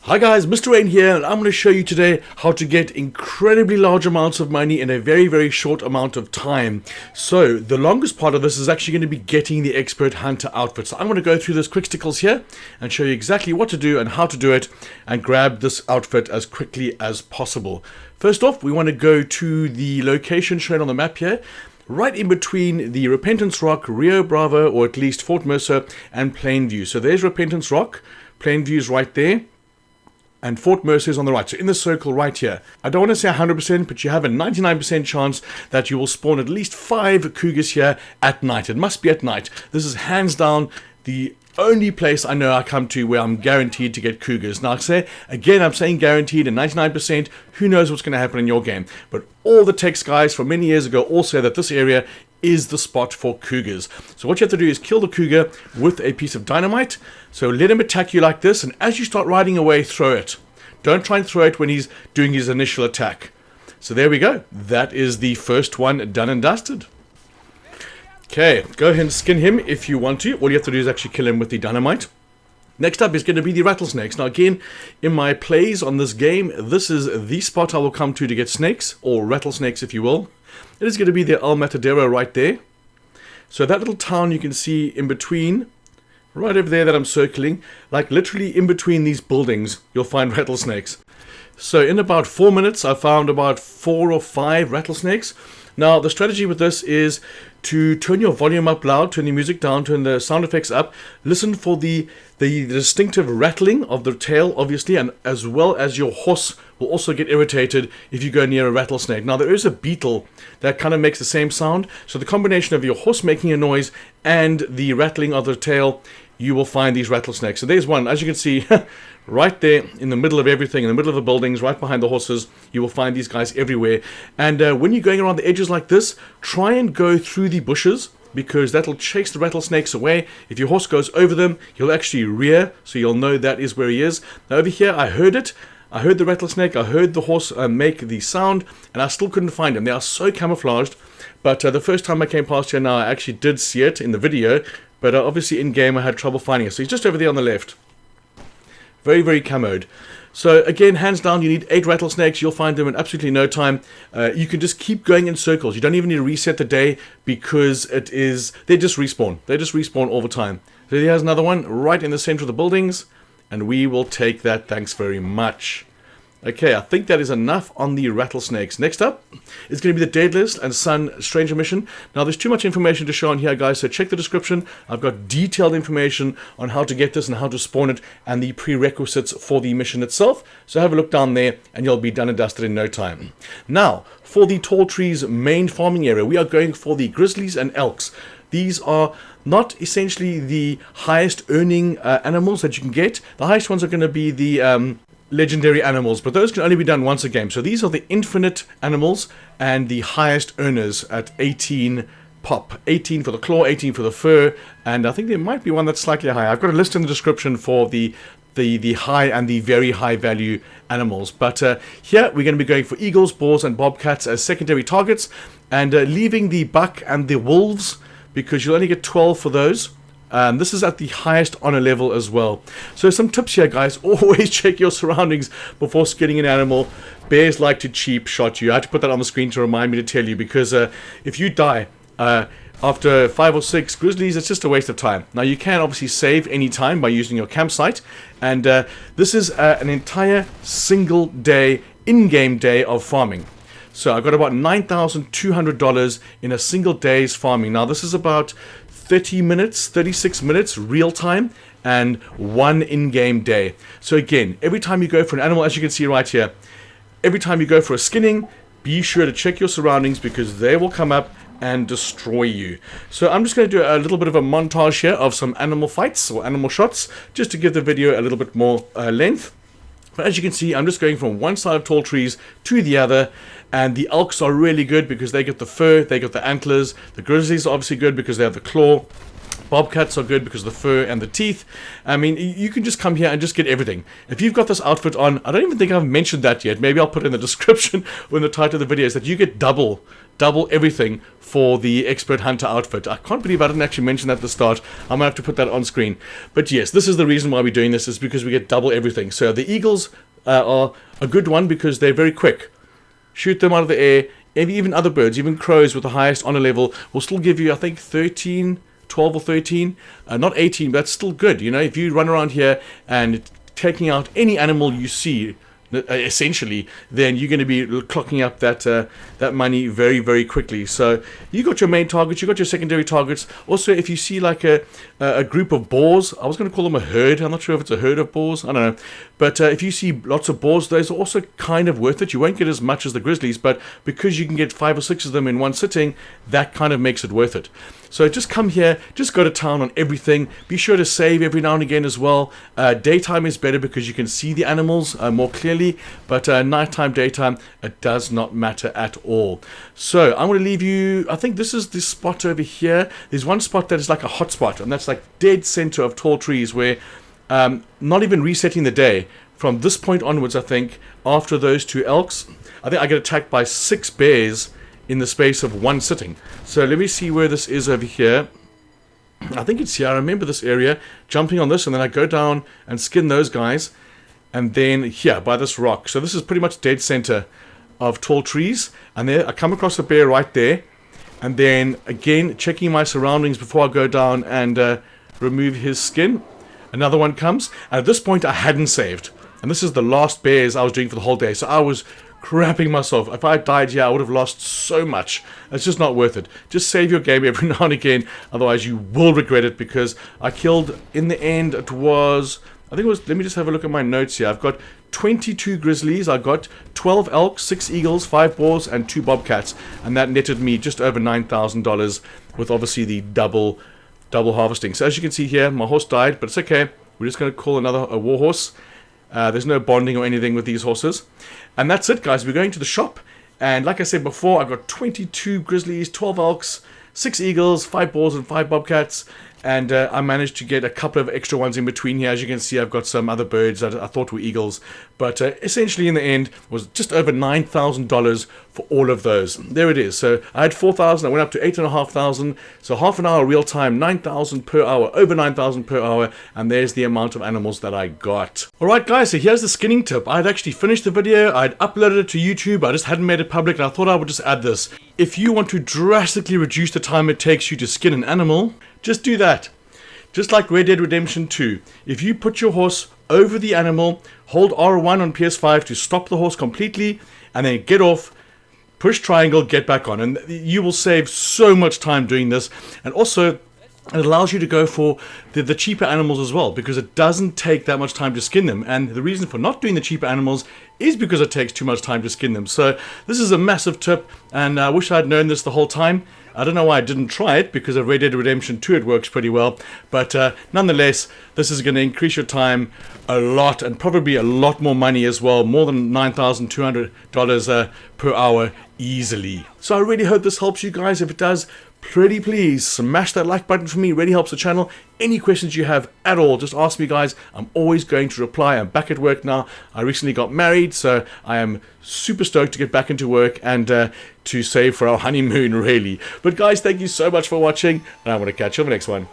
Hi guys, Mr. Rain here, and I'm going to show you today how to get incredibly large amounts of money in a very short amount of time. So the longest part of this is actually going to be getting the expert hunter outfit. So I'm going to go through those quick stickles here and show you exactly what to do and how to do it and grab this outfit as quickly as possible. First off, we want to go to the location shown on the map here, right in between the Repentance Rock, Rio Bravo, or at least Fort Mercer, and Plainview. So there's Repentance Rock, Plainview is right there, and Fort Mercer is on the right, so in the circle right here. I don't want to say 100%, but you have a 99% chance that you will spawn at least 5 cougars here at night. It must be at night. This is hands down the only place I know I come to where I'm guaranteed to get cougars. Now, I'm saying guaranteed and 99%, who knows what's going to happen in your game. But all the text guys from many years ago all say that this area is the spot for cougars. So what you have to do is kill the cougar with a piece of dynamite. So let him attack you like this, and as you start riding away, throw it. Don't try and throw it when he's doing his initial attack. So there we go. That is the first one done and dusted. Okay, go ahead and skin him if you want to. All you have to do is actually kill him with the dynamite. Next up is going to be the rattlesnakes. Now again, in my plays on this game, this is the spot I will come to get snakes, or rattlesnakes if you will. It is going to be the El Matadero right there. So that little town you can see in between, right over there that I'm circling, like literally in between these buildings, you'll find rattlesnakes. So in about 4 minutes, I found about 4 or 5 rattlesnakes. Now the strategy with this is to turn your volume up loud, turn the music down, turn the sound effects up, listen for the distinctive rattling of the tail, obviously, and as well as your horse will also get irritated if you go near a rattlesnake. Now there is a beetle that kind of makes the same sound, so the combination of your horse making a noise and the rattling of the tail, you will find these rattlesnakes. So there's one, as you can see, right there in the middle of everything, in the middle of the buildings, right behind the horses. You will find these guys everywhere. And when you're going around the edges like this, try and go through the bushes, because that'll chase the rattlesnakes away. If your horse goes over them, he'll actually rear, so you'll know that is where he is. Now over here, I heard it. I heard the rattlesnake, I heard the horse make the sound, and I still couldn't find him. They are so camouflaged. But the first time I came past here now, I actually did see it in the video, but obviously in-game I had trouble finding it. So he's just over there on the left. Very camoed. So again, hands down, you need 8 rattlesnakes. You'll find them in absolutely no time. You can just keep going in circles. You don't even need to reset the day, because they just respawn. They just respawn all the time. So here's another one right in the center of the buildings, and we will take that. Thanks very much. Okay, I think that is enough on the rattlesnakes. Next up is going to be the Deadalus and Sun Stranger mission. Now, there's too much information to show on here, guys, so check the description. I've got detailed information on how to get this and how to spawn it and the prerequisites for the mission itself. So have a look down there and you'll be done and dusted in no time. Now, for the Tall Trees main farming area, we are going for the Grizzlies and ELKS. These are not essentially the highest earning animals that you can get. The highest ones are going to be the legendary animals, but those can only be done once a game. So these are the infinite animals and the highest earners at 18 pop. 18 for the claw, 18 for the fur, and I think there might be one that's slightly higher. I've got a list in the description for the high and the very high value animals. But here we're going to be going for eagles, boars, and bobcats as secondary targets, and leaving the buck and the wolves, because you'll only get 12 for those. This is at the highest honor level as well. So some tips here, guys. Always check your surroundings before skinning an animal. Bears like to cheap shot you. I had to put that on the screen to remind me to tell you, because if you die after 5 or 6 grizzlies, it's just a waste of time. Now you can obviously save any time by using your campsite, and this is an entire single day, in-game day of farming. So I've got about $9,200 in a single day's farming. Now this is about 30 minutes, 36 minutes real time, and 1 in-game day. So again, every time you go for an animal, as you can see right here, every time you go for a skinning, be sure to check your surroundings, because they will come up and destroy you. So I'm just going to do a little bit of a montage here of some animal fights or animal shots, just to give the video a little bit more length. But as you can see, I'm just going from one side of Tall Trees to the other, and the ELKS are really good because they get the fur, they get the antlers. The Grizzlies are obviously good because they have the claw. Bobcats are good because of the fur and the teeth. I mean, you can just come here and just get everything. If you've got this outfit on, I don't even think I've mentioned that yet. Maybe I'll put it in the description or in the title of the video, is that you get double everything for the expert hunter outfit. I can't believe I didn't actually mention that at the start. I'm gonna have to put that on screen. But yes, this is the reason why we're doing this, is because we get double everything. So the eagles are a good one because they're very quick. Shoot them out of the air. Even other birds, even crows with the highest honor level, will still give you, I think, 13, 12 or 13. Not 18, but that's still good. You know, if you run around here and taking out any animal you see, essentially, then you're going to be clocking up that money very, very quickly. So you got your main targets, you got your secondary targets. Also, if you see like a group of boars, I was going to call them a herd. I'm not sure if it's a herd of boars. I don't know. But if you see lots of boars, those are also kind of worth it. You won't get as much as the grizzlies, but because you can get 5 or 6 of them in one sitting, that kind of makes it worth it. So just come here, just go to town on everything. Be sure to save every now and again as well. Daytime is better because you can see the animals more clearly, but nighttime, daytime, it does not matter at all. So I'm going to leave you, I think this is the spot over here. There's one spot that is like a hot spot, and that's like dead center of tall trees where not even resetting the day. From this point onwards, I think, after those 2 elks, I think I get attacked by 6 bears in the space of one sitting. So let me see where this is over here. I think it's here. I remember this area, jumping on this, and then I go down and skin those guys, and then here by this rock. So this is pretty much dead center of tall trees, and there I come across a bear right there, and then again checking my surroundings before I go down and remove his skin. Another one comes, and at this point I hadn't saved, and this is the last bears I was doing for the whole day, so I was crapping myself. If I died here, I would have lost so much. It's just not worth it. Just save your game every now and again, otherwise you will regret it, because I killed, in the end, it was, I think it was, let me just have a look at my notes here. I've got 22 grizzlies, I got 12 elks, 6 eagles, 5 boars, and 2 bobcats, and that netted me just over $9,000 with obviously the double harvesting. So as you can see here, my horse died, but it's okay. We're just going to call a war horse. There's no bonding or anything with these horses. And that's it, guys. We're going to the shop. And like I said before, I got 22 grizzlies, 12 elks, 6 eagles, 5 boars, and 5 bobcats. And I managed to get a couple of extra ones in between here. As you can see, I've got some other birds that I thought were eagles. But essentially, in the end, was just over $9,000 for all of those. There it is. So I had 4,000. I went up to 8,500. So half an hour real time, 9,000 per hour, over 9,000 per hour. And there's the amount of animals that I got. All right, guys. So here's the skinning tip. I had actually finished the video. I'd uploaded it to YouTube. I just hadn't made it public, and I thought I would just add this. If you want to drastically reduce the time it takes you to skin an animal, just do that. Just like Red Dead Redemption 2. If you put your horse over the animal, hold R1 on PS5 to stop the horse completely, and then get off, push triangle, get back on. And you will save so much time doing this. And also, it allows you to go for the cheaper animals as well, because it doesn't take that much time to skin them. And the reason for not doing the cheaper animals is because it takes too much time to skin them. So this is a massive tip, and I wish I'd known this the whole time. I don't know why I didn't try it, because of Red Dead Redemption 2 it works pretty well. But nonetheless, this is going to increase your time a lot, and probably a lot more money as well. More than $9,200 per hour easily. So I really hope this helps you guys. If it does, pretty please smash that like button for me. It really helps the channel. Any questions you have at all, just ask me, guys. I'm always going to reply. I'm back at work now. I recently got married, so I am super stoked to get back into work and to save for our honeymoon, really. But guys, thank you so much for watching, and I want to catch you on the next one.